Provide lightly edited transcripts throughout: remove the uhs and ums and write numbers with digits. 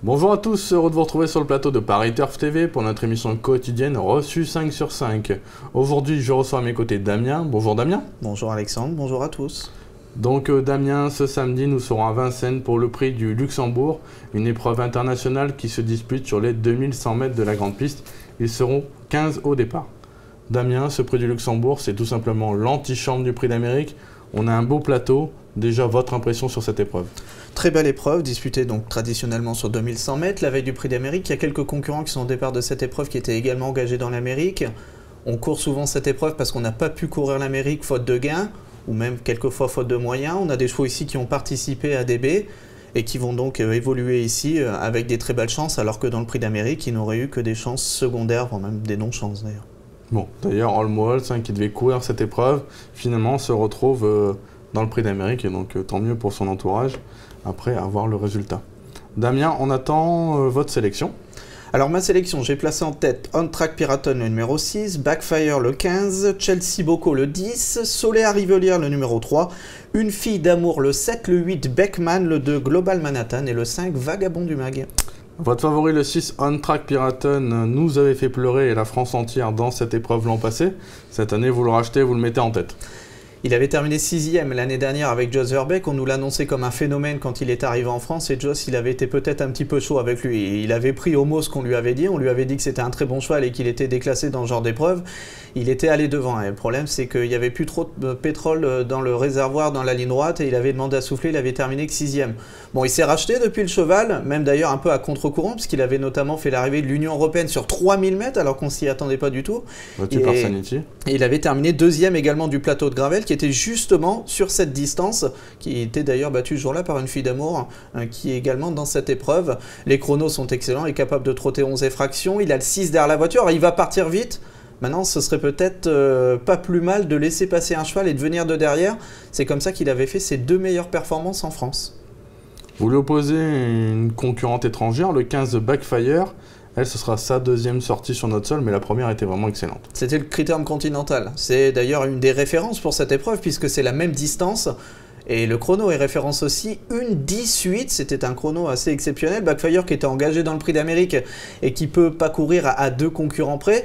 Bonjour à tous, heureux de vous retrouver sur le plateau de Paris Turf TV pour notre émission quotidienne reçue 5 sur 5. Aujourd'hui, je reçois à mes côtés Damien. Bonjour Damien. Bonjour Alexandre, bonjour à tous. Donc Damien, ce samedi, nous serons à Vincennes pour le prix du Luxembourg, une épreuve internationale qui se dispute sur les 2100 mètres de la grande piste. Ils seront 15 au départ. Damien, ce prix du Luxembourg, c'est tout simplement l'antichambre du prix d'Amérique. On a un beau plateau. Déjà, votre impression sur cette épreuve? Très belle épreuve, disputée donc traditionnellement sur 2100 mètres, la veille du prix d'Amérique. Il y a quelques concurrents qui sont au départ de cette épreuve qui étaient également engagés dans l'Amérique. On court souvent cette épreuve parce qu'on n'a pas pu courir l'Amérique faute de gains, ou même quelquefois faute de moyens. On a des chevaux ici qui ont participé à DB et qui vont donc évoluer ici avec des très belles chances, alors que dans le prix d'Amérique, ils n'auraient eu que des chances secondaires, voire même des non-chances d'ailleurs. Bon, d'ailleurs, Olmos, qui devait courir cette épreuve, finalement se retrouve dans le prix d'Amérique, et donc tant mieux pour son entourage, après avoir le résultat. Damien, on attend votre sélection. Alors ma sélection, j'ai placé en tête On Track Piraton le numéro 6, Backfire le 15, Chelsea Boko le 10, Soleil Rivelière le numéro 3, Une fille d'amour le 7, le 8 Beckman, le 2 Global Manhattan et le 5 Vagabond du Mag. Votre favori, le 6 On Track Piraton, nous avait fait pleurer et la France entière dans cette épreuve l'an passé. Cette année, vous le rachetez, vous le mettez en tête. Il avait terminé 6e l'année dernière avec Jos Verbeek. On nous l'annonçait comme un phénomène quand il est arrivé en France. Et Jos, il avait été peut-être un petit peu chaud avec lui. Il avait pris au mot ce qu'on lui avait dit. On lui avait dit que c'était un très bon cheval et qu'il était déclassé dans ce genre d'épreuve. Il était allé devant. Et le problème, c'est qu'il n'y avait plus trop de pétrole dans le réservoir, dans la ligne droite. Et il avait demandé à souffler. Il avait terminé que 6e. Bon, il s'est racheté depuis le cheval, même d'ailleurs un peu à contre-courant, puisqu'il avait notamment fait l'arrivée de l'Union Européenne sur 3000 mètres, alors qu'on s'y attendait pas du tout. Battu par Sanity. Et il avait terminé 2e également du plateau de Gravel, qui était justement sur cette distance, qui était d'ailleurs battu ce jour-là par Une fille d'amour, qui est également dans cette épreuve. Les chronos sont excellents, il est capable de trotter 11 et fractions, il a le 6 derrière la voiture, il va partir vite. Maintenant, ce serait peut-être pas plus mal de laisser passer un cheval et de venir de derrière. C'est comme ça qu'il avait fait ses 2 meilleures performances en France. Vous lui opposez une concurrente étrangère, le 15 Backfire. Elle, ce sera sa 2e sortie sur notre sol, mais la première était vraiment excellente. C'était le Critérium Continental. C'est d'ailleurs une des références pour cette épreuve, puisque c'est la même distance. Et le chrono est référence aussi, 1:18, c'était un chrono assez exceptionnel. Backfire qui était engagé dans le prix d'Amérique et qui peut pas courir à 2 concurrents près.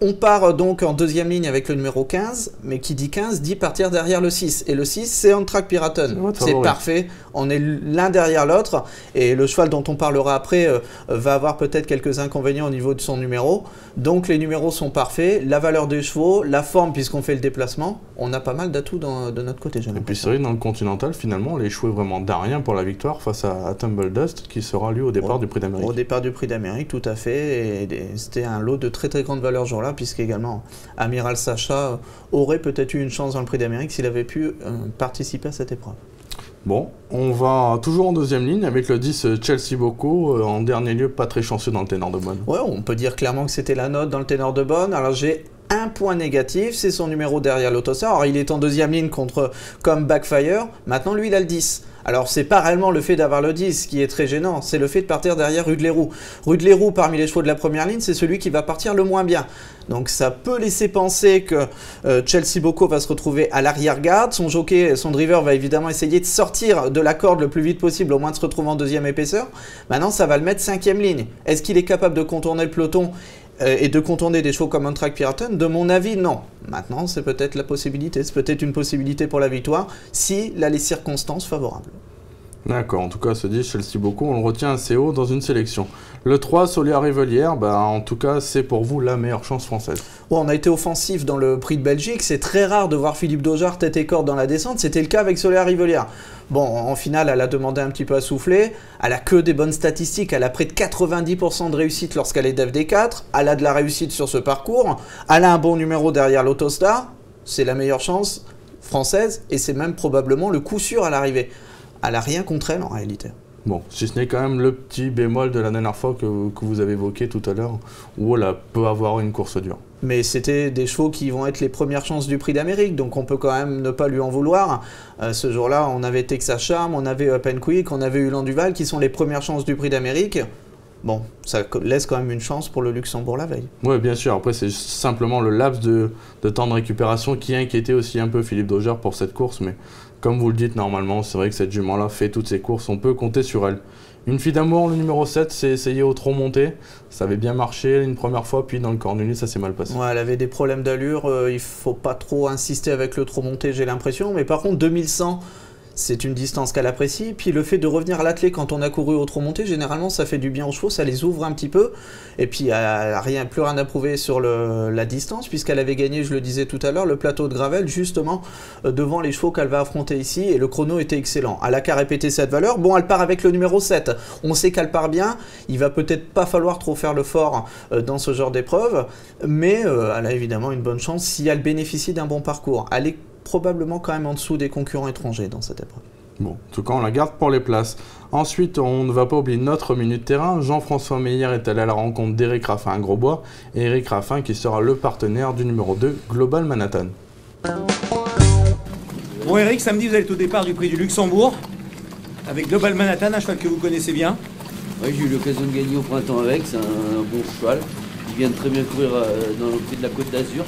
On part donc en 2e ligne avec le numéro 15, mais qui dit 15 dit partir derrière le 6. Et le 6, c'est On Track Piraton. C'est parfait, on est l'un derrière l'autre. Et le cheval dont on parlera après va avoir peut-être quelques inconvénients au niveau de son numéro. Donc les numéros sont parfaits, la valeur des chevaux, la forme puisqu'on fait le déplacement. On a pas mal d'atouts de notre côté. Et puis c'est vrai que dans le Continental, finalement, on a échoué vraiment d'arien pour la victoire face à Tumble Dust, qui sera lui au départ du prix d'Amérique. Au départ du prix d'Amérique, tout à fait. Et c'était un lot de très très grande valeur ce jour-là, puisqu'également Amiral Sacha aurait peut-être eu une chance dans le prix d'Amérique s'il avait pu participer à cette épreuve. Bon, on va toujours en 2e ligne avec le 10 Chelsea Boko, en dernier lieu pas très chanceux dans le ténor de Bonne. Ouais, on peut dire clairement que c'était la note dans le ténor de Bonne. Alors j'ai un point négatif, c'est son numéro derrière l'Autostar. Alors il est en 2e ligne contre comme Backfire, maintenant lui il a le 10. Alors c'est pas réellement le fait d'avoir le 10 qui est très gênant, c'est le fait de partir derrière Rue-de-les-Roux. Rue-de-les-Roux parmi les chevaux de la première ligne, c'est celui qui va partir le moins bien. Donc ça peut laisser penser que Chelsea Boko va se retrouver à l'arrière-garde. Son jockey, son driver va évidemment essayer de sortir de la corde le plus vite possible, au moins de se retrouver en 2e épaisseur. Maintenant ça va le mettre 5e ligne. Est-ce qu'il est capable de contourner le peloton et de contourner des chevaux comme On Track Piraton? De mon avis, non. Maintenant, c'est peut-être la possibilité, c'est peut-être une possibilité pour la victoire, si les circonstances favorables. D'accord, en tout cas, ce 10 Chelsea Boko, on le retient assez haut dans une sélection. Le 3, Soleil Rivelière, en tout cas, c'est pour vous la meilleure chance française. Bon, on a été offensif dans le prix de Belgique, c'est très rare de voir Philippe Daujar tête et corde dans la descente, c'était le cas avec Soleil Rivelière. Bon, en finale, elle a demandé un petit peu à souffler, elle a que des bonnes statistiques, elle a près de 90% de réussite lorsqu'elle est d'FD4, elle a de la réussite sur ce parcours, elle a un bon numéro derrière l'Autostar, c'est la meilleure chance française, et c'est même probablement le coup sûr à l'arrivée. Elle n'a rien contre elle en réalité. Bon, si ce n'est quand même le petit bémol de la dernière fois que vous avez évoqué tout à l'heure, où elle peut avoir une course dure. Mais c'était des chevaux qui vont être les premières chances du prix d'Amérique, donc on peut quand même ne pas lui en vouloir. Ce jour-là, on avait Texas Charm, on avait Up and Quick, on avait Ulan Duval, qui sont les premières chances du prix d'Amérique. bon, ça laisse quand même une chance pour le Luxembourg la veille. Oui, bien sûr. Après, c'est simplement le laps de temps de récupération qui a inquiété aussi un peu Philippe Dauger pour cette course. Mais comme vous le dites, normalement, c'est vrai que cette jument-là fait toutes ses courses. On peut compter sur elle. Une fille d'amour, le numéro 7, s'est essayé au trot monté. Ça avait bien marché une première fois, puis dans le cornulier, ça s'est mal passé. Ouais, elle avait des problèmes d'allure. Il faut pas trop insister avec le trot monté, j'ai l'impression. Mais par contre, 2100... c'est une distance qu'elle apprécie. Puis le fait de revenir à l'attelé quand on a couru au trot monté, généralement ça fait du bien aux chevaux, ça les ouvre un petit peu. Et puis elle n'a plus rien à prouver sur la distance, puisqu'elle avait gagné, je le disais tout à l'heure, le plateau de Gravel, justement devant les chevaux qu'elle va affronter ici. Et le chrono était excellent. Elle a qu'à répéter cette valeur. Bon, elle part avec le numéro 7. On sait qu'elle part bien. Il va peut-être pas falloir trop faire le fort dans ce genre d'épreuve. Mais elle a évidemment une bonne chance si elle bénéficie d'un bon parcours. Elle est probablement quand même en dessous des concurrents étrangers dans cette épreuve. Bon, en tout cas, on la garde pour les places. Ensuite, on ne va pas oublier notre minute terrain. Jean-François Meyer est allé à la rencontre d'Éric Raffin à Grosbois. Et Éric Raffin qui sera le partenaire du numéro 2, Global Manhattan. Bon Eric, samedi vous êtes au départ du prix du Luxembourg avec Global Manhattan, un cheval que vous connaissez bien. Oui, j'ai eu l'occasion de gagner au printemps avec, c'est un bon cheval. Il vient de très bien courir dans le prix de la Côte d'Azur.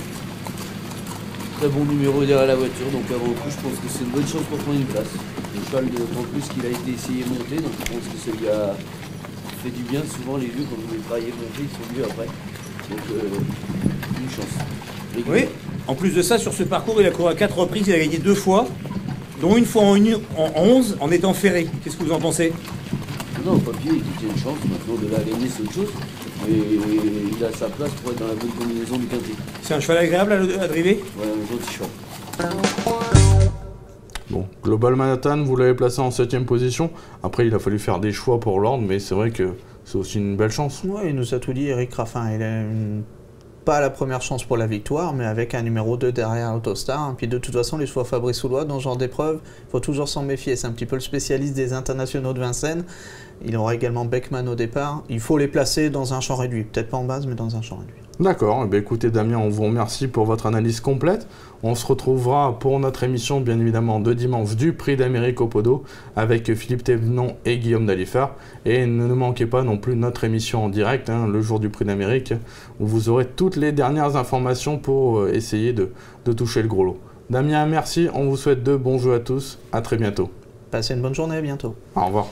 Très bon numéro derrière la voiture, donc avant tout je pense que c'est une bonne chance pour prendre une place. Le cheval en plus qu'il a été essayé monter, donc je pense que ça lui a fait du bien. Souvent les vieux quand vous les travaillez monter, ils sont mieux après. Donc une chance. Oui, en plus de ça, sur ce parcours, il a couru à 4 reprises, il a gagné 2 fois, dont une fois en 11 en étant ferré. Qu'est-ce que vous en pensez? Non, au papier, il a une chance, maintenant de la gagner c'est autre chose. Mais il a sa place pour être dans la bonne combinaison du quintet. C'est un cheval agréable à driver? Ouais, un gentil cheval. Bon, Global Manhattan, vous l'avez placé en 7ème position. Après, il a fallu faire des choix pour l'ordre, mais c'est vrai que c'est aussi une belle chance. Ouais, il nous a tout dit, Éric Raffin. Il a pas la première chance pour la victoire, mais avec un numéro 2 derrière Autostar. Et puis de toute façon, les chevaux Fabrice Soulois, dans ce genre d'épreuve, il faut toujours s'en méfier. C'est un petit peu le spécialiste des internationaux de Vincennes. Il aura également Beckman au départ. Il faut les placer dans un champ réduit. Peut-être pas en base, mais dans un champ réduit. D'accord, écoutez Damien, on vous remercie pour votre analyse complète. On se retrouvera pour notre émission, bien évidemment, de dimanche du Prix d'Amérique au Podo avec Philippe Thévenon et Guillaume Dalifard. Et ne manquez pas non plus notre émission en direct, le jour du Prix d'Amérique, où vous aurez toutes les dernières informations pour essayer de toucher le gros lot. Damien, merci, on vous souhaite de bons jeux à tous, à très bientôt. Passez une bonne journée, à bientôt. Au revoir.